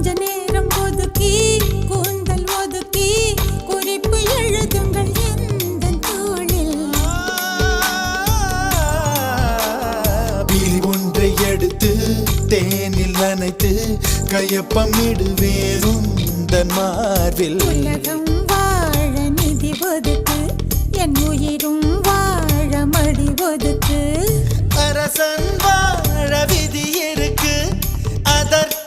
கொஞ்ச நேரம் ஒதுக்கி கூந்தல் ஒதுக்கி குறிப்பு எழுதுங்கள் எந்த தோளில். விழி ஒன்றை எடுத்து தேனில் நனைத்து கையப்பம் இடுவேன் உந்தன் மார்பில். உலகம் வாழ நிதி ஒதுக்கு என் உயிரும் வாழ மடி ஒதுக்கு. அரசன் வாழ விதி இருக்கு அதற்கு